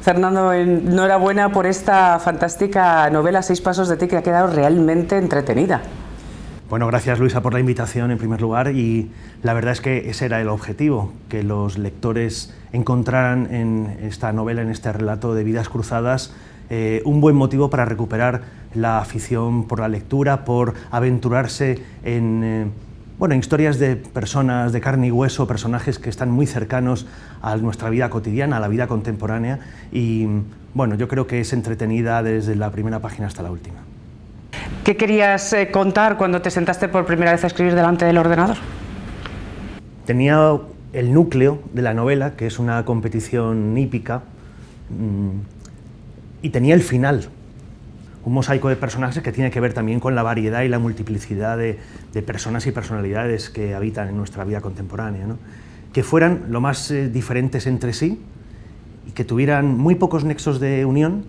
Fernando, enhorabuena por esta fantástica novela 6 pasos de ti, que ha quedado realmente entretenida. Bueno, gracias Luisa por la invitación en primer lugar, y la verdad es que ese era el objetivo, que los lectores encontraran en esta novela, en este relato de Vidas Cruzadas, un buen motivo para recuperar la afición por la lectura, por aventurarse en historias de personas de carne y hueso, personajes que están muy cercanos a nuestra vida cotidiana, a la vida contemporánea, y bueno, yo creo que es entretenida desde la primera página hasta la última. ¿Qué querías contar cuando te sentaste por primera vez a escribir delante del ordenador? Tenía el núcleo de la novela, que es una competición hípica, y tenía el final, un mosaico de personajes que tiene que ver también con la variedad y la multiplicidad de personas y personalidades que habitan en nuestra vida contemporánea, ¿no? Que fueran lo más diferentes entre sí y que tuvieran muy pocos nexos de unión,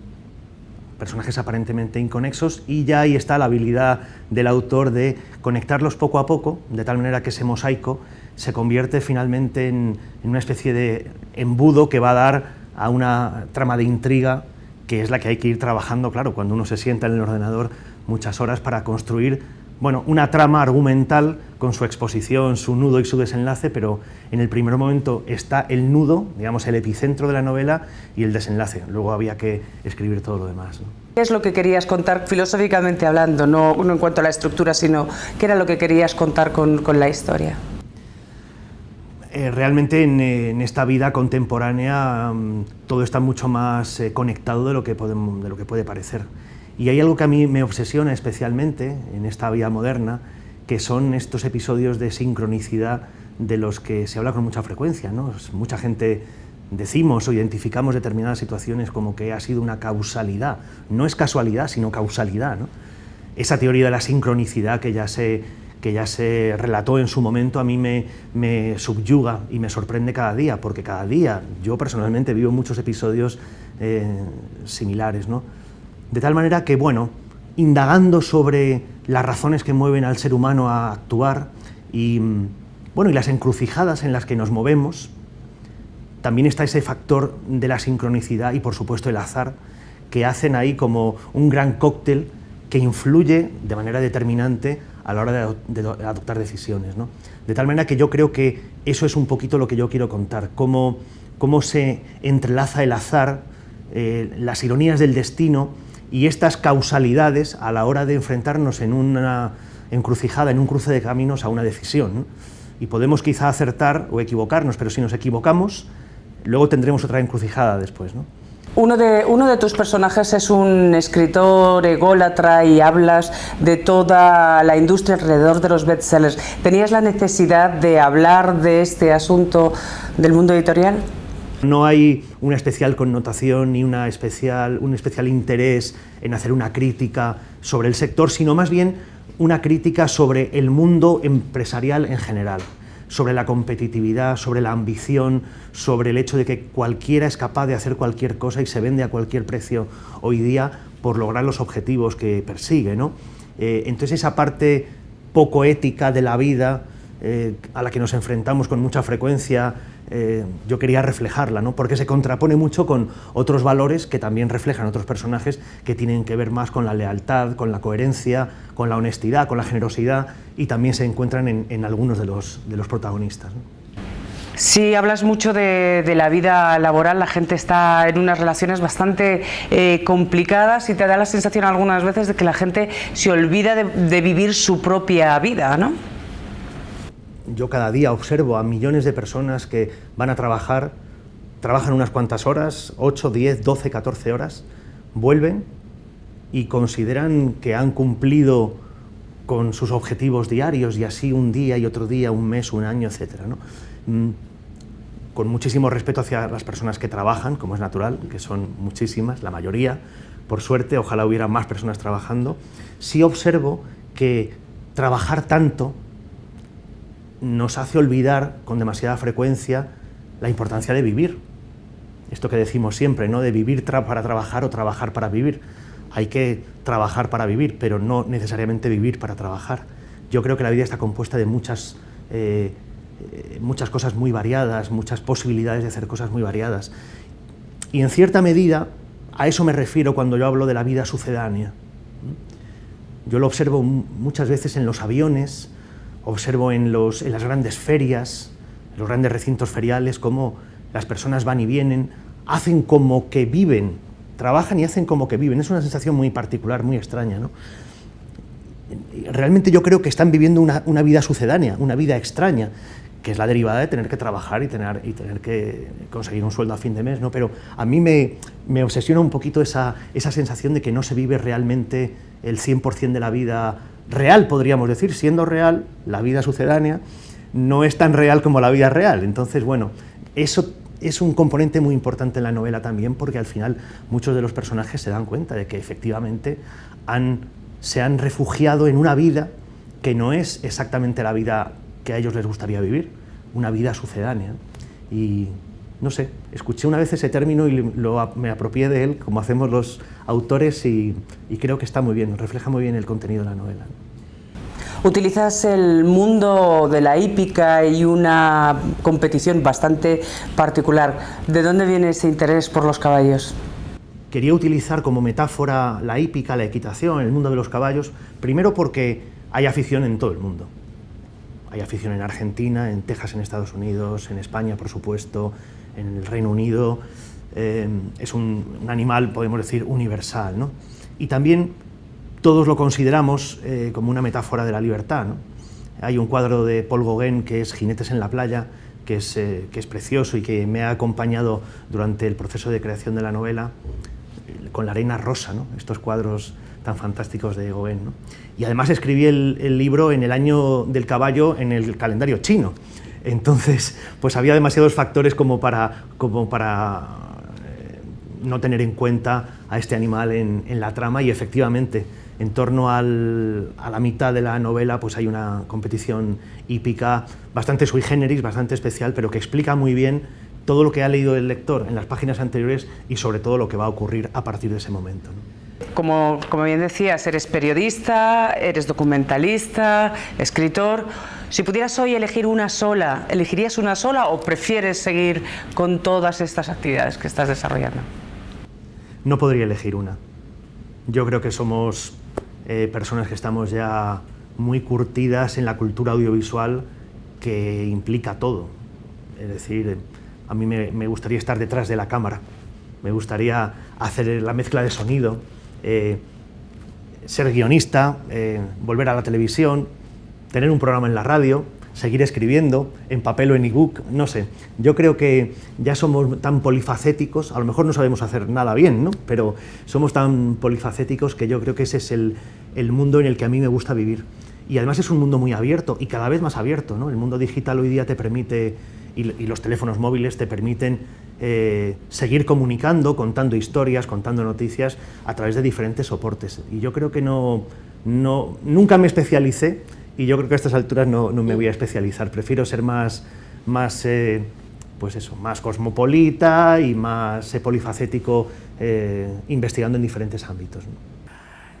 personajes aparentemente inconexos, y ya ahí está la habilidad del autor de conectarlos poco a poco, de tal manera que ese mosaico se convierte finalmente en una especie de embudo que va a dar a una trama de intriga, que es la que hay que ir trabajando, claro, cuando uno se sienta en el ordenador muchas horas para construir, bueno, una trama argumental con su exposición, su nudo y su desenlace, pero en el primer momento está el nudo, digamos, el epicentro de la novela, y el desenlace. Luego había que escribir todo lo demás, ¿no? ¿Qué es lo que querías contar filosóficamente hablando? No en cuanto a la estructura, sino qué era lo que querías contar con la historia. Realmente en esta vida contemporánea todo está mucho más conectado de lo que puede parecer. Y hay algo que a mí me obsesiona especialmente en esta vida moderna, que son estos episodios de sincronicidad de los que se habla con mucha frecuencia, ¿no? Mucha gente decimos o identificamos determinadas situaciones como que ha sido una causalidad. No es casualidad, sino causalidad, ¿no? Esa teoría de la sincronicidad que ya se relató en su momento, a mí me subyuga y me sorprende cada día, porque cada día yo personalmente vivo muchos episodios similares, ¿no? De tal manera que, bueno, indagando sobre las razones que mueven al ser humano a actuar y las encrucijadas en las que nos movemos, también está ese factor de la sincronicidad y, por supuesto, el azar, que hacen ahí como un gran cóctel que influye de manera determinante a la hora de adoptar decisiones, ¿no? De tal manera que yo creo que eso es un poquito lo que yo quiero contar, cómo se entrelaza el azar, las ironías del destino y estas causalidades a la hora de enfrentarnos en una encrucijada, en un cruce de caminos a una decisión, ¿no? Y podemos quizá acertar o equivocarnos, pero si nos equivocamos, luego tendremos otra encrucijada después, ¿no? Uno de tus personajes es un escritor ególatra y hablas de toda la industria alrededor de los bestsellers. ¿Tenías la necesidad de hablar de este asunto del mundo editorial? No hay una especial connotación ni un especial interés en hacer una crítica sobre el sector, sino más bien una crítica sobre el mundo empresarial en general, sobre la competitividad, sobre la ambición, sobre el hecho de que cualquiera es capaz de hacer cualquier cosa y se vende a cualquier precio hoy día por lograr los objetivos que persigue, ¿no? Entonces esa parte poco ética de la vida a la que nos enfrentamos con mucha frecuencia, yo quería reflejarla, ¿no? Porque se contrapone mucho con otros valores que también reflejan otros personajes que tienen que ver más con la lealtad, con la coherencia, con la honestidad, con la generosidad, y también se encuentran en algunos de los protagonistas, ¿no? Sí, hablas mucho de la vida laboral, la gente está en unas relaciones bastante complicadas y te da la sensación algunas veces de que la gente se olvida de vivir su propia vida, ¿no? Yo cada día observo a millones de personas que van a trabajan unas cuantas horas, 8, 10, 12, 14 horas, vuelven y consideran que han cumplido con sus objetivos diarios, y así un día y otro día, un mes, un año, etcétera, ¿no? Con muchísimo respeto hacia las personas que trabajan, como es natural, que son muchísimas, la mayoría, por suerte, ojalá hubiera más personas trabajando, sí observo que trabajar tanto nos hace olvidar con demasiada frecuencia la importancia de vivir. Esto que decimos siempre, ¿no? De vivir para trabajar o trabajar para vivir. Hay que trabajar para vivir, pero no necesariamente vivir para trabajar. Yo creo que la vida está compuesta de muchas cosas muy variadas, muchas posibilidades de hacer cosas muy variadas. Y en cierta medida a eso me refiero cuando yo hablo de la vida sucedánea. Yo lo observo muchas veces en los aviones, observo en las grandes ferias, en los grandes recintos feriales, cómo las personas van y vienen, hacen como que viven, trabajan y hacen como que viven. Es una sensación muy particular, muy extraña, ¿no? Realmente yo creo que están viviendo una vida sucedánea, una vida extraña, que es la derivada de tener que trabajar y tener que conseguir un sueldo a fin de mes, ¿no? Pero a mí me obsesiona un poquito esa sensación de que no se vive realmente el 100% de la vida real, podríamos decir. Siendo real, la vida sucedánea no es tan real como la vida real. Entonces, bueno, eso es un componente muy importante en la novela también, porque al final muchos de los personajes se dan cuenta de que efectivamente se han refugiado en una vida que no es exactamente la vida que a ellos les gustaría vivir, una vida sucedánea. Y no sé, escuché una vez ese término y me apropié de él, como hacemos los autores, y creo que está muy bien, refleja muy bien el contenido de la novela. Utilizas el mundo de la hípica y una competición bastante particular. ¿De dónde viene ese interés por los caballos? Quería utilizar como metáfora la hípica, la equitación, el mundo de los caballos, primero porque hay afición en todo el mundo. Hay afición en Argentina, en Texas, en Estados Unidos, en España, por supuesto, en el Reino Unido. Es un animal, podemos decir, universal, ¿no? Y también todos lo consideramos como una metáfora de la libertad, ¿no? Hay un cuadro de Paul Gauguin que es Jinetes en la playa, que es precioso y que me ha acompañado durante el proceso de creación de la novela, con la arena rosa, ¿no? Estos cuadros tan fantásticos de Gauguin, ¿no? Y además escribí el libro en el año del caballo en el calendario chino. Entonces, pues había demasiados factores como para no tener en cuenta a este animal en la trama, y efectivamente, en torno a la mitad de la novela, pues hay una competición hípica bastante sui generis, bastante especial, pero que explica muy bien todo lo que ha leído el lector en las páginas anteriores y sobre todo lo que va a ocurrir a partir de ese momento, ¿no? Como bien decías, eres periodista, eres documentalista, escritor. Si pudieras hoy elegir una sola, ¿elegirías una sola o prefieres seguir con todas estas actividades que estás desarrollando? No podría elegir una. Yo creo que somos personas que estamos ya muy curtidas en la cultura audiovisual, que implica todo. Es decir, a mí me gustaría estar detrás de la cámara, me gustaría hacer la mezcla de sonido, ser guionista, volver a la televisión, tener un programa en la radio, seguir escribiendo, en papel o en ebook, no sé. Yo creo que ya somos tan polifacéticos, a lo mejor no sabemos hacer nada bien, ¿no? Pero somos tan polifacéticos que yo creo que ese es el mundo en el que a mí me gusta vivir. Y además es un mundo muy abierto y cada vez más abierto, ¿no? El mundo digital hoy día te permite, y los teléfonos móviles te permiten seguir comunicando, contando historias, contando noticias a través de diferentes soportes. Y yo creo que nunca me especialicé, y yo creo que a estas alturas no me voy a especializar. Prefiero ser más cosmopolita y más polifacético, investigando en diferentes ámbitos, ¿no?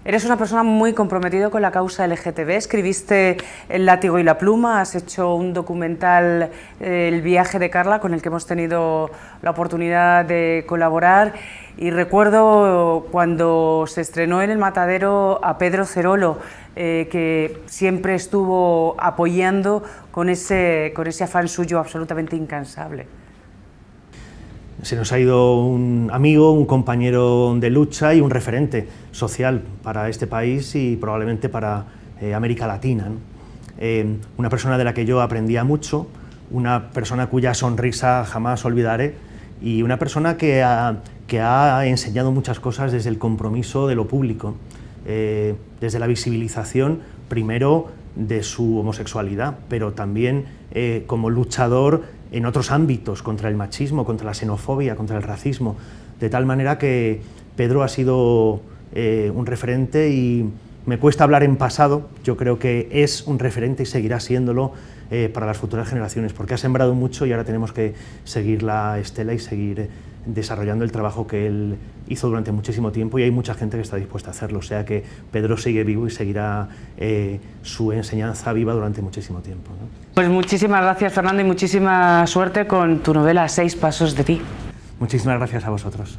Eres una persona muy comprometida con la causa LGTB, escribiste El látigo y la pluma, has hecho un documental, El viaje de Carla, con el que hemos tenido la oportunidad de colaborar, y recuerdo cuando se estrenó en El Matadero a Pedro Cerolo, que siempre estuvo apoyando con ese afán suyo absolutamente incansable. Se nos ha ido un amigo, un compañero de lucha y un referente social para este país y probablemente para América Latina, ¿no? Una persona de la que yo aprendía mucho, una persona cuya sonrisa jamás olvidaré, y una persona que ha enseñado muchas cosas desde el compromiso de lo público, desde la visibilización, primero de su homosexualidad, pero también como luchador en otros ámbitos, contra el machismo, contra la xenofobia, contra el racismo, de tal manera que Pedro ha sido un referente, y me cuesta hablar en pasado. Yo creo que es un referente y seguirá siéndolo para las futuras generaciones, porque ha sembrado mucho y ahora tenemos que seguir la estela y seguir desarrollando el trabajo que él hizo durante muchísimo tiempo, y hay mucha gente que está dispuesta a hacerlo, o sea que Pedro sigue vivo y seguirá su enseñanza viva durante muchísimo tiempo, ¿no? Pues muchísimas gracias, Fernando, y muchísima suerte con tu novela A 6 pasos de ti. Muchísimas gracias a vosotros.